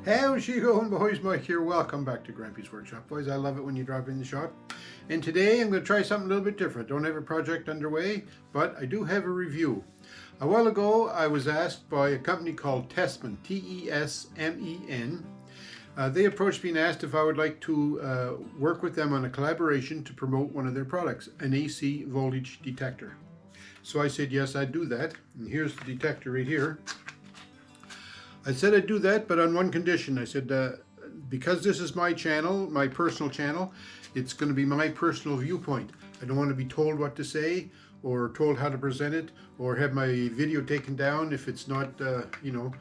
How's she going, boys? Mike here. Welcome back to Grampie's Workshop. Boys, I love it when you drop in the shop. And today I'm going to try something a little bit different. Don't have a project underway, but I do have a review. A while ago, I was asked by a company called Tesmen, T-E-S-M-E-N. They approached me and asked if I would like to work with them on a collaboration to promote one of their products, an AC voltage detector. So I said, yes, I'd do that. And here's the detector right here. I said I'd do that, but on one condition. I said, because this is my channel, my personal channel, it's going to be my personal viewpoint. I don't want to be told what to say or told how to present it or have my video taken down if it's not, you know,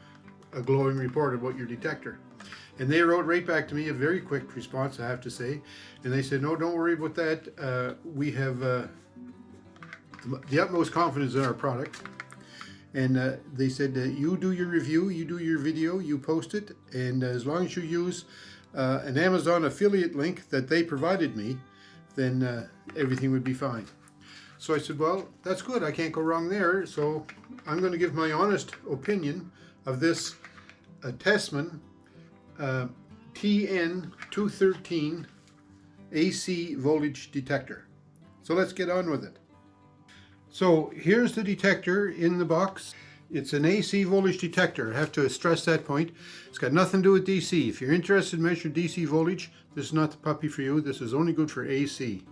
a glowing report about your detector. And they wrote right back to me, a very quick response, I have to say. And they said, no, don't worry about that. We have the utmost confidence in our product. And they said, you do your review, you do your video, you post it, and as long as you use an Amazon affiliate link that they provided me, then everything would be fine. So I said, well, that's good, I can't go wrong there, so I'm going to give my honest opinion of this Tesmen TN213 AC voltage detector. So let's get on with it. So here's the detector in the box. It's an AC voltage detector. I have to stress that point. It's got nothing to do with DC. If you're interested in measuring DC voltage, this is not the puppy for you. This is only good for AC.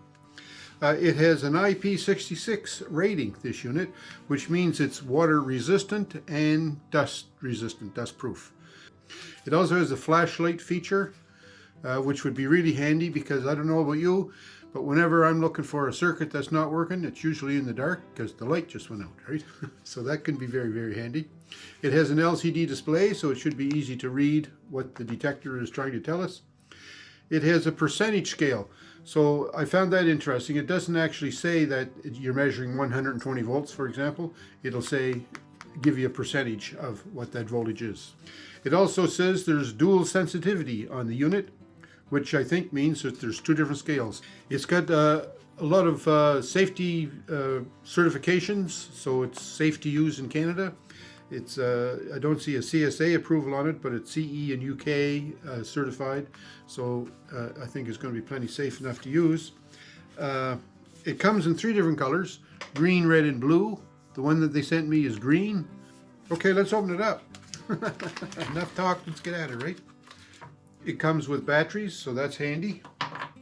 It has an IP66 rating, this unit, which means it's water resistant and dust resistant, dust proof. It also has a flashlight feature, which would be really handy because I don't know about you, but whenever I'm looking for a circuit that's not working, it's usually in the dark because the light just went out, right? So that can be very, very handy. It has an LCD display, so it should be easy to read what the detector is trying to tell us. It has a percentage scale, so I found that interesting. It doesn't actually say that you're measuring 120 volts, for example. It'll say, give you a percentage of what that voltage is. It also says there's dual sensitivity on the unit, which I think means that there's two different scales. It's got a lot of safety certifications, so it's safe to use in Canada. It's I don't see a CSA approval on it, but it's CE and UK certified, so I think it's going to be plenty safe enough to use. It comes in 3 different colors: green, red, and blue. The one that they sent me is green. Okay, let's open it up. Enough talk, let's get at it, right? It comes with batteries, so that's handy.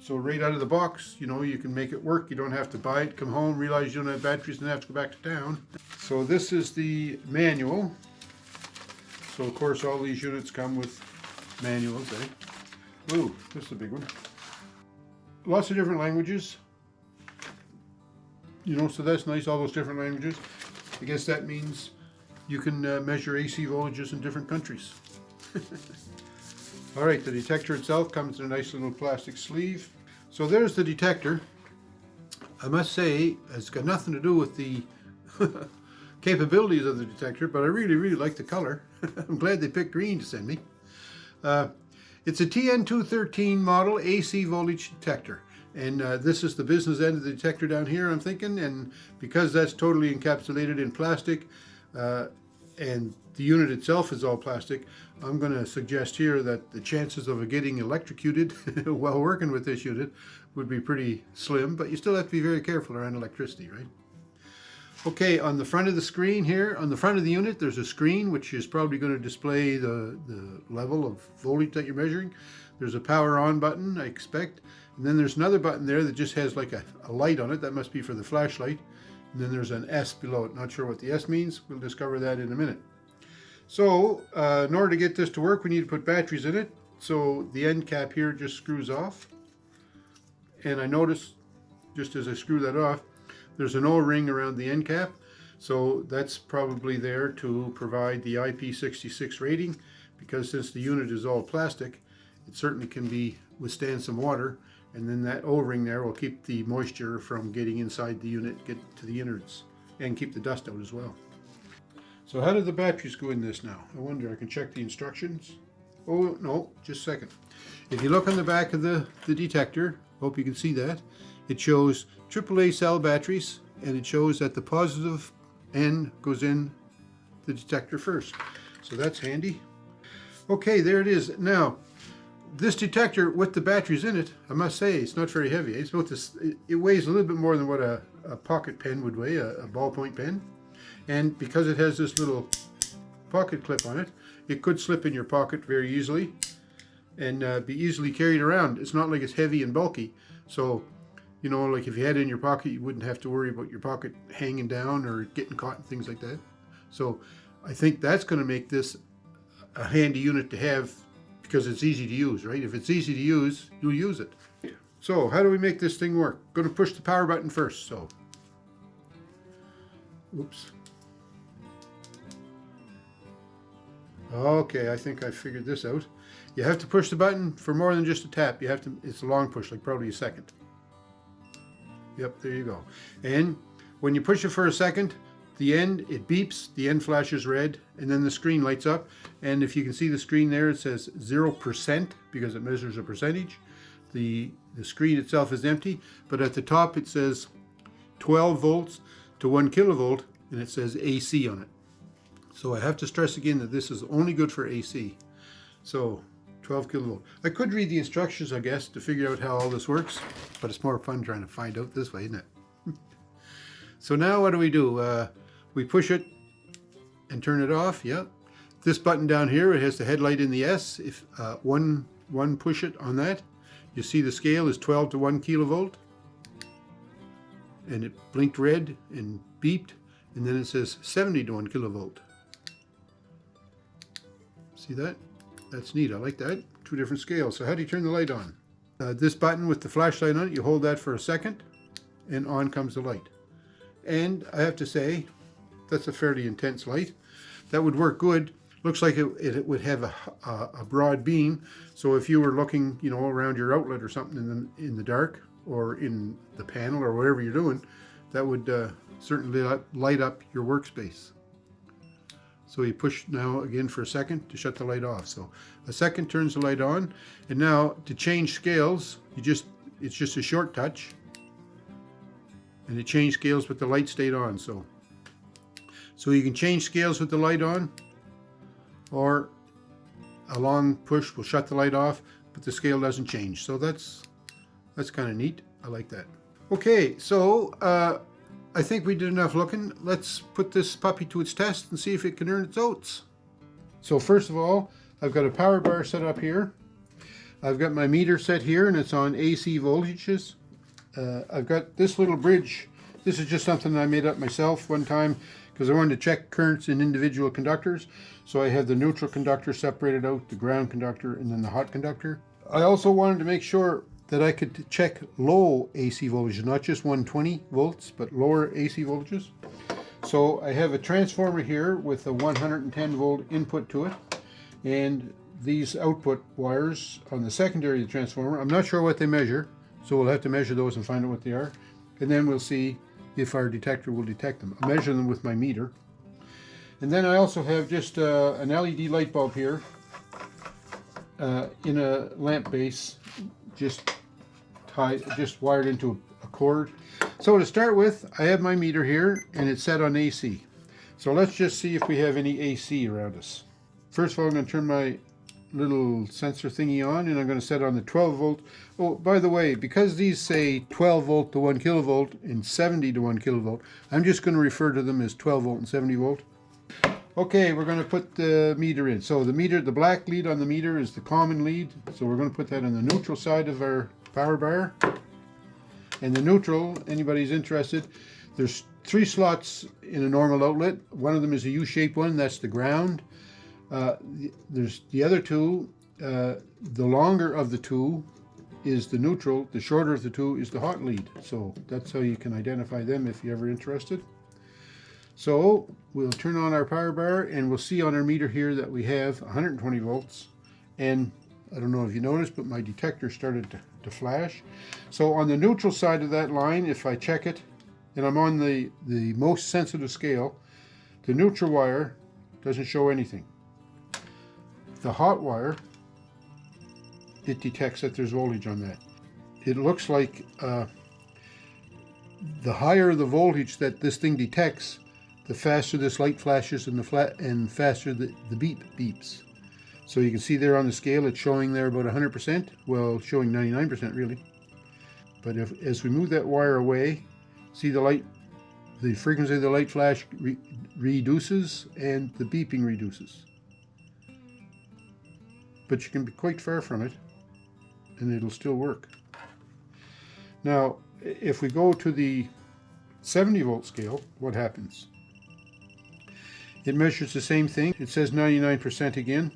So right out of the box, you know, you can make it work. You don't have to buy it, come home, realize you don't have batteries, and have to go back to town. So this is the manual. So of course all these units come with manuals, eh? Ooh, this is a big one. Lots of different languages. You know, so that's nice, all those different languages. I guess that means you can measure AC voltages in different countries. All right, the detector itself comes in a nice little plastic sleeve. So there's the detector. I must say, it's got nothing to do with the capabilities of the detector, but I really, really like the color. I'm glad they picked green to send me. It's a TN213 model AC voltage detector. And this is the business end of the detector down here, I'm thinking. And because that's totally encapsulated in plastic, and the unit itself is all plastic, I'm going to suggest here that the chances of it getting electrocuted while working with this unit would be pretty slim, but you still have to be very careful around electricity, right? Okay, on the front of the screen here, on the front of the unit, there's a screen which is probably going to display the level of voltage that you're measuring. There's a power on button, I expect, and then there's another button there that just has like a light on it. That must be for the flashlight. And then there's an S below it. Not sure what the S means. We'll discover that in a minute. So, in order to get this to work, we need to put batteries in it. So the end cap here just screws off. And I noticed, just as I screw that off, there's an O-ring around the end cap. So that's probably there to provide the IP66 rating, because since the unit is all plastic, it certainly can withstand some water. And then that O-ring there will keep the moisture from getting inside the unit, get to the innards, and keep the dust out as well. So how do the batteries go in this now? I wonder, I can check the instructions. Oh, no, just a second. If you look on the back of the detector, hope you can see that, it shows AAA cell batteries, and it shows that the positive end goes in the detector first. So that's handy. Okay, there it is. Now, this detector with the batteries in it, I must say, it's not very heavy. It's about this, it weighs a little bit more than what a pocket pen would weigh, a ballpoint pen. And because it has this little pocket clip on it, it could slip in your pocket very easily and be easily carried around. It's not like it's heavy and bulky. So, you know, like if you had it in your pocket, you wouldn't have to worry about your pocket hanging down or getting caught and things like that. So I think that's going to make this a handy unit to have because it's easy to use, right? If it's easy to use, you'll use it. So how do we make this thing work? Going to push the power button first. So, oops. Okay, I think I figured this out. You have to push the button for more than just a tap. You have to, it's a long push, like probably a second. Yep, there you go. And when you push it for a second, the end, it beeps, the end flashes red, and then the screen lights up. And if you can see the screen there, it says 0% because it measures a percentage. The screen itself is empty, but at the top it says 12 volts to 1 kilovolt, and it says AC on it. So I have to stress again that this is only good for AC. So 12 kilovolt. I could read the instructions, I guess, to figure out how all this works, but it's more fun trying to find out this way, isn't it? So now what do? We push it and turn it off. Yep. This button down here, it has the headlight in the S. If one push it on that, you see the scale is 12 to 1 kilovolt, and it blinked red and beeped, and then it says 70 to 1 kilovolt. See that? That's neat. I like that. Two different scales. So how do you turn the light on? This button with the flashlight on it, you hold that for a second, and on comes the light. And I have to say, that's a fairly intense light. That would work good. Looks like it would have a broad beam. So if you were looking, you know, around your outlet or something in the dark or in the panel or whatever you're doing, that would certainly light up your workspace. So you push now again for a second to shut the light off. So a second turns the light on. And now to change scales, it's just a short touch. And it changed scales but the light stayed on. So you can change scales with the light on, or a long push will shut the light off, but the scale doesn't change. So that's kind of neat. I like that. Okay, so I think we did enough looking. Let's put this puppy to its test and see if it can earn its oats. So first of all, I've got a power bar set up here. I've got my meter set here and it's on AC voltages. I've got this little bridge. This is just something I made up myself one time because I wanted to check currents in individual conductors. So I have the neutral conductor separated out, the ground conductor, and then the hot conductor. I also wanted to make sure that I could check low AC voltages, not just 120 volts, but lower AC voltages. So I have a transformer here with a 110 volt input to it, and these output wires on the secondary of the transformer. I'm not sure what they measure, so we'll have to measure those and find out what they are, and then we'll see if our detector will detect them. I'll measure them with my meter. And then I also have just an LED light bulb here in a lamp base, just wired into a cord. So to start with, I have my meter here and it's set on AC. So let's just see if we have any AC around us. First of all, I'm going to turn my little sensor thingy on and I'm going to set on the 12 volt. Oh, by the way, because these say 12 volt to 1 kilovolt and 70 to 1 kilovolt, I'm just going to refer to them as 12 volt and 70 volt. Okay, we're going to put the meter in. So the meter, the black lead on the meter is the common lead. So we're going to put that on the neutral side of our power bar. And the neutral, anybody's interested, there's 3 slots in a normal outlet. One of them is a U-shaped one, that's the ground. There's the other 2, the longer of the 2 is the neutral, the shorter of the 2 is the hot lead. So that's how you can identify them if you're ever interested. So we'll turn on our power bar and we'll see on our meter here that we have 120 volts. And I don't know if you noticed, but my detector started to flash. So on the neutral side of that line, if I check it, and I'm on the most sensitive scale, the neutral wire doesn't show anything. The hot wire, it detects that there's voltage on that. It looks like the higher the voltage that this thing detects, the faster this light flashes and faster the beep beeps. So you can see there on the scale it's showing there about 100%, well showing 99% really. But as we move that wire away, see the frequency of the light flash reduces and the beeping reduces. But you can be quite far from it and it'll still work. Now if we go to the 70 volt scale, what happens? It measures the same thing. It says 99% again,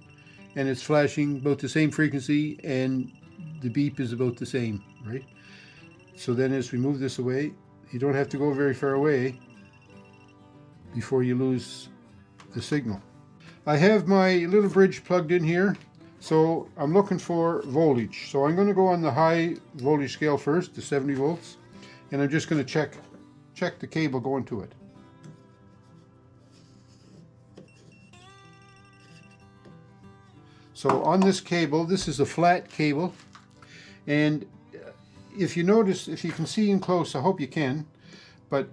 and it's flashing about the same frequency and the beep is about the same, right? So then as we move this away, you don't have to go very far away before you lose the signal. I have my little bridge plugged in here, so I'm looking for voltage. So I'm going to go on the high voltage scale first, the 70 volts, and I'm just going to check the cable going to it. So on this cable, this is a flat cable, and if you notice, if you can see in close, I hope you can, but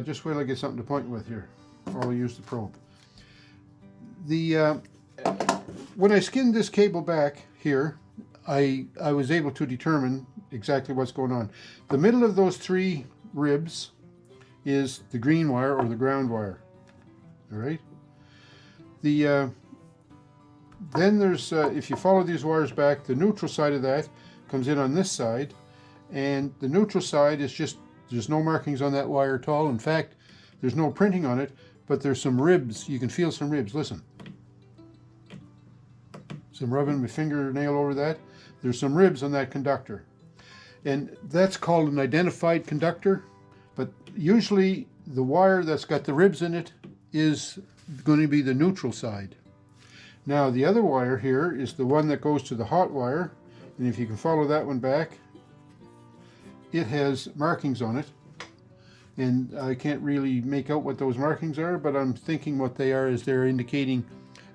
just wait till I get something to point with here, or I'll use the probe. When I skinned this cable back here, I was able to determine exactly what's going on. The middle of those three ribs is the green wire or the ground wire. All right. Then there's, if you follow these wires back, the neutral side of that comes in on this side, and the neutral side is just, there's no markings on that wire at all. In fact, there's no printing on it, but there's some ribs. You can feel some ribs. Listen. So I'm rubbing my fingernail over that. There's some ribs on that conductor. And that's called an identified conductor, but usually the wire that's got the ribs in it is going to be the neutral side. Now the other wire here is the one that goes to the hot wire, and if you can follow that one back, it has markings on it, and I can't really make out what those markings are, but I'm thinking what they are is they're indicating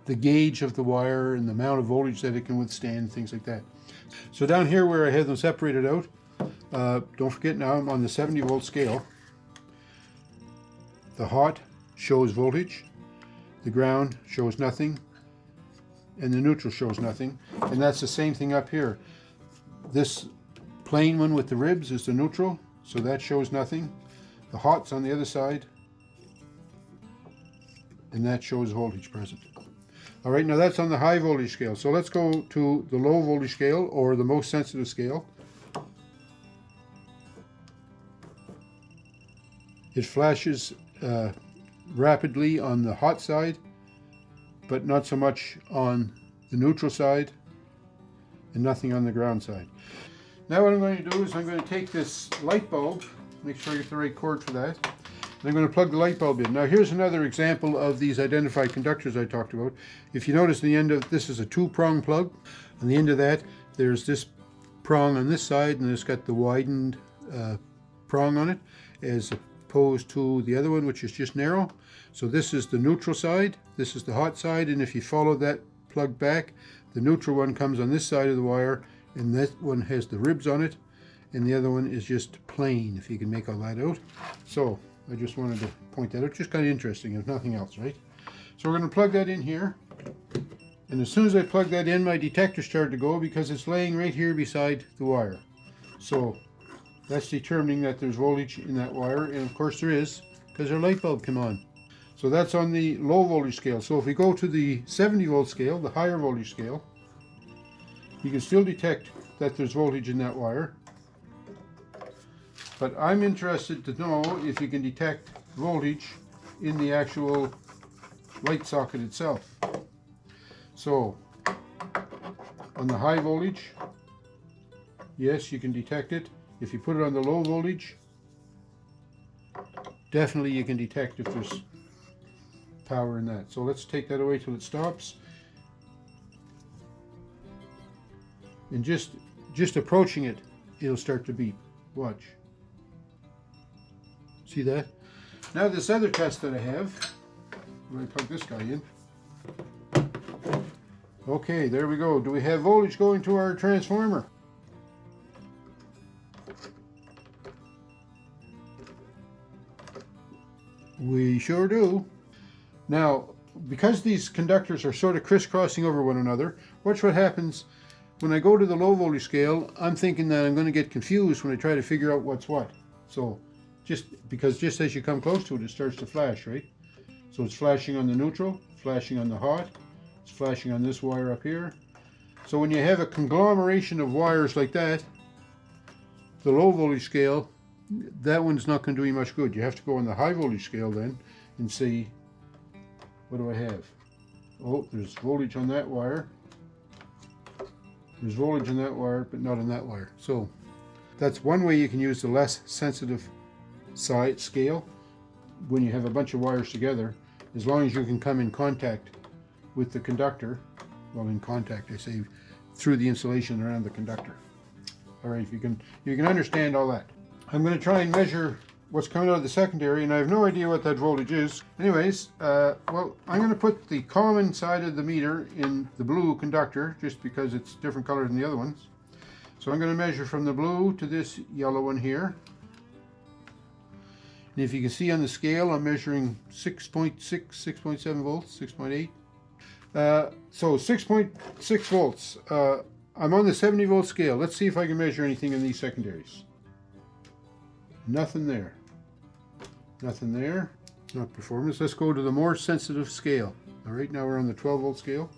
the gauge of the wire and the amount of voltage that it can withstand, things like that. So down here where I have them separated out, don't forget now I'm on the 70 volt scale. The hot shows voltage, the ground shows nothing, and the neutral shows nothing. And that's the same thing up here. This plain one with the ribs is the neutral, so that shows nothing. The hot's on the other side, and that shows voltage present. All right, now that's on the high voltage scale. So let's go to the low voltage scale, or the most sensitive scale. It flashes rapidly on the hot side, but not so much on the neutral side, and nothing on the ground side. Now what I'm going to do is I'm going to take this light bulb, make sure I get the right cord for that, and I'm going to plug the light bulb in. Now here's another example of these identified conductors I talked about. If you notice, the end of this is a two-prong plug. On the end of that, there's this prong on this side, and it's got the widened prong on it, as opposed to the other one, which is just narrow. So this is the neutral side, this is the hot side, and if you follow that plug back, the neutral one comes on this side of the wire, and that one has the ribs on it, and the other one is just plain, if you can make all that out. So I just wanted to point that out, just kind of interesting, if nothing else, right? So we're going to plug that in here, and as soon as I plug that in, my detector started to go because it's laying right here beside the wire. So that's determining that there's voltage in that wire, and of course there is, because our light bulb came on. So that's on the low voltage scale. So if we go to the 70 volt scale, the higher voltage scale, you can still detect that there's voltage in that wire. But I'm interested to know if you can detect voltage in the actual light socket itself. So on the high voltage, yes, you can detect it. If you put it on the low voltage, definitely you can detect if there's power in that. So let's take that away till it stops. And just approaching it, it'll start to beep. Watch. See that? Now this other test that I have, I'm going to plug this guy in. Okay, there we go. Do we have voltage going to our transformer? We sure do. Now, because these conductors are sort of crisscrossing over one another, watch what happens when I go to the low voltage scale. I'm thinking that I'm going to get confused when I try to figure out what's what. So just as you come close to it, it starts to flash, right? So it's flashing on the neutral, flashing on the hot, it's flashing on this wire up here. So when you have a conglomeration of wires like that, the low voltage scale, that one's not going to do you much good. You have to go on the high voltage scale then and see, what do I have? Oh, there's voltage on that wire. There's voltage on that wire, but not on that wire. So that's one way you can use the less sensitive side scale when you have a bunch of wires together, as long as you can come in contact with the conductor. Well, in contact, I say through the insulation around the conductor. All right, you can understand all that. I'm going to try and measure what's coming out of the secondary, and I have no idea what that voltage is. Anyways, well, I'm going to put the common side of the meter in the blue conductor, just because it's different color than the other ones. So I'm going to measure from the blue to this yellow one here. And if you can see on the scale, I'm measuring 6.6, 6.7 volts, 6.8. So 6.6 volts. I'm on the 70 volt scale. Let's see if I can measure anything in these secondaries. Nothing there. Nothing there. Not performance. Let's go to the more sensitive scale. All right, now we're on the 12 volt scale.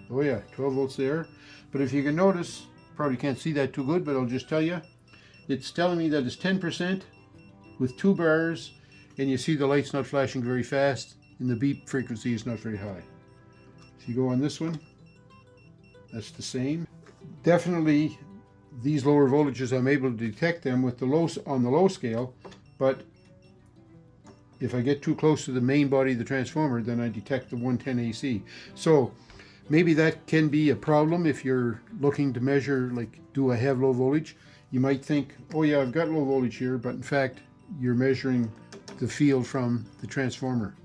Oh yeah, 12 volts there. But if you can notice, probably can't see that too good, but I'll just tell you, it's telling me that it's 10% with 2 bars, and you see the light's not flashing very fast, and the beep frequency is not very high. If you go on this one, that's the same. Definitely these lower voltages, I'm able to detect them with the on the low scale, but if I get too close to the main body of the transformer, then I detect the 110 AC. So maybe that can be a problem if you're looking to measure, like, do I have low voltage? You might think, oh yeah, I've got low voltage here, but in fact, you're measuring the field from the transformer.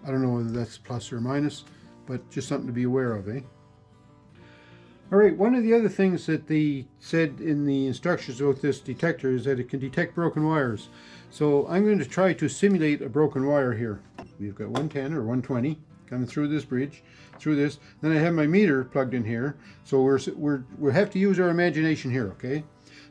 I don't know whether that's plus or minus, but just something to be aware of, eh? All right, one of the other things that they said in the instructions about this detector is that it can detect broken wires. So I'm going to try to simulate a broken wire here. We've got 110 or 120 coming through this bridge, through this. Then I have my meter plugged in here. So we have to use our imagination here, okay?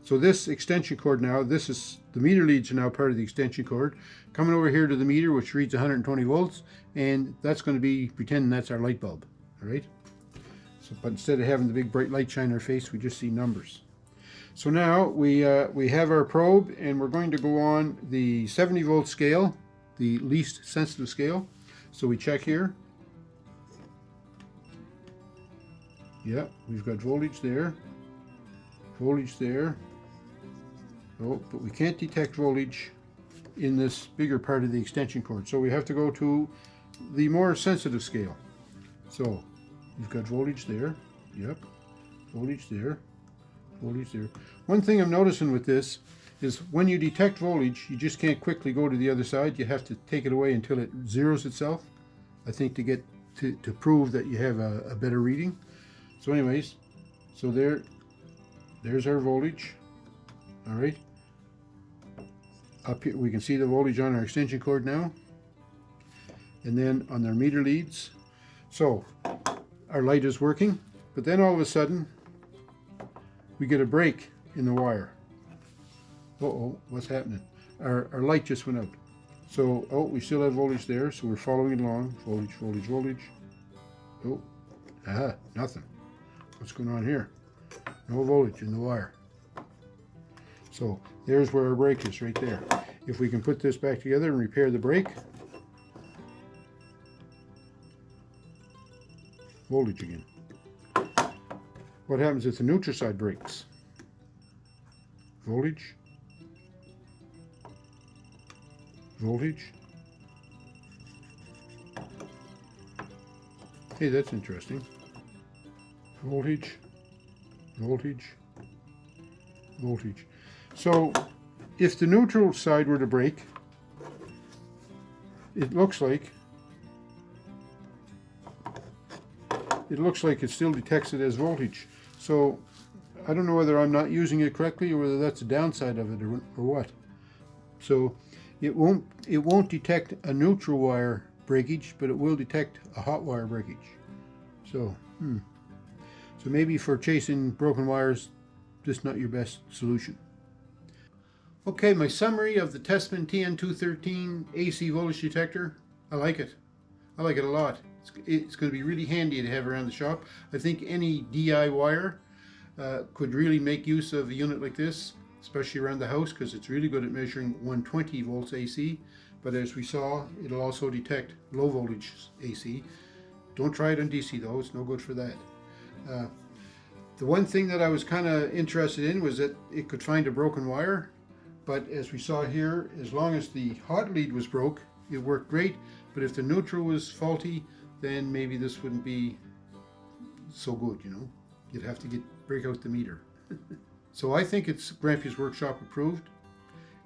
So this extension cord now, this is, the meter leads are now part of the extension cord. Coming over here to the meter, which reads 120 volts, and that's going to be, pretending that's our light bulb, all right? So, but instead of having the big bright light shine in our face, we just see numbers. So now we have our probe, and we're going to go on the 70 volt scale, the least sensitive scale. So we check here. Yeah, we've got voltage there, voltage there. Oh, but we can't detect voltage in this bigger part of the extension cord. So we have to go to the more sensitive scale. So you've got voltage there, yep, voltage there, voltage there. One thing I'm noticing with this is when you detect voltage, you just can't quickly go to the other side. You have to take it away until it zeroes itself, I think, to get to prove that you have a better reading. So anyways, so there's our voltage, all right. Up here we can see the voltage on our extension cord now, and then on their meter leads. So our light is working, but then all of a sudden we get a break in the wire. Uh-oh, what's happening? Our light just went out. So, oh, we still have voltage there, so we're following it along. Voltage, voltage, voltage. Oh, aha, nothing. What's going on here? No voltage in the wire. So there's where our break is, right there. If we can put this back together and repair the break. Voltage again. What happens if the neutral side breaks? Voltage. Voltage. Hey, that's interesting. Voltage. Voltage. Voltage. So if the neutral side were to break, it looks like it still detects it as voltage. So I don't know whether I'm not using it correctly or whether that's the downside of it or what. So it won't detect a neutral wire breakage, but it will detect a hot wire breakage. So, so maybe for chasing broken wires, this is not your best solution. Okay, my summary of the Tesmen TN213 AC voltage detector. I like it. I like it a lot. It's going to be really handy to have around the shop. I think any DIYer could really make use of a unit like this, especially around the house, because it's really good at measuring 120 volts AC. But as we saw, it'll also detect low voltage AC. Don't try it on DC though, it's no good for that. The one thing that I was kind of interested in was that it could find a broken wire, but as we saw here, as long as the hot lead was broke, it worked great. But if the neutral was faulty, then maybe this wouldn't be so good, you know. You'd have to break out the meter. So I think it's Grampie's Workshop approved,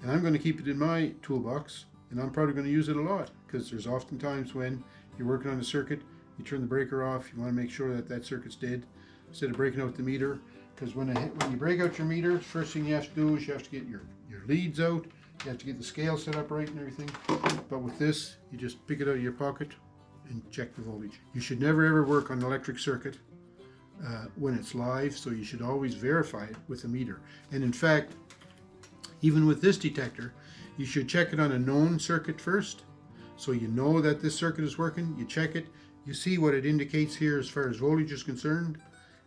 and I'm going to keep it in my toolbox, and I'm probably going to use it a lot, because there's often times when you're working on a circuit, you turn the breaker off, you want to make sure that that circuit's dead, instead of breaking out the meter, because when you break out your meter, first thing you have to do is you have to get your leads out, you have to get the scale set up right and everything. But with this, you just pick it out of your pocket and check the voltage. You should never ever work on an electric circuit when it's live, so you should always verify it with a meter. And in fact, even with this detector, you should check it on a known circuit first, so you know that this circuit is working. You check it, you see what it indicates here as far as voltage is concerned,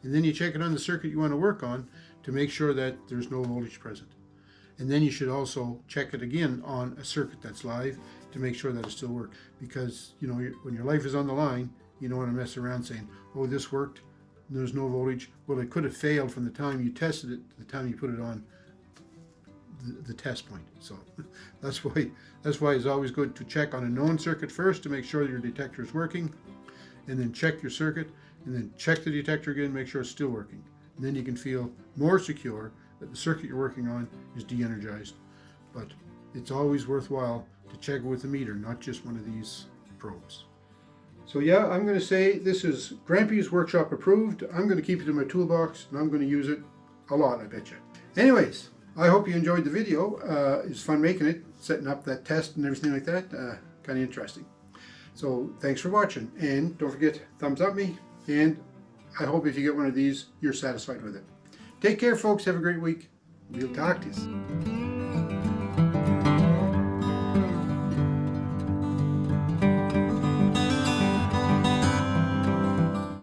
and then you check it on the circuit you want to work on to make sure that there's no voltage present. And then you should also check it again on a circuit that's live to make sure that it still works. Because, you know, when your life is on the line, you don't want to mess around saying, oh, this worked, there's no voltage. Well, it could have failed from the time you tested it to the time you put it on the test point. So that's why it's always good to check on a known circuit first to make sure your detector is working, and then check your circuit, and then check the detector again, make sure it's still working. And then you can feel more secure that the circuit you're working on is de-energized. But it's always worthwhile to check it with a meter, not just one of these probes. So yeah, I'm going to say this is Grampie's Workshop approved. I'm going to keep it in my toolbox, and I'm going to use it a lot, I bet you. Anyways, I hope you enjoyed the video. It's fun making it, setting up that test and everything like that. Kind of interesting. So thanks for watching, and don't forget, thumbs up me, and I hope if you get one of these, you're satisfied with it. Take care, folks. Have a great week. We'll talk to you.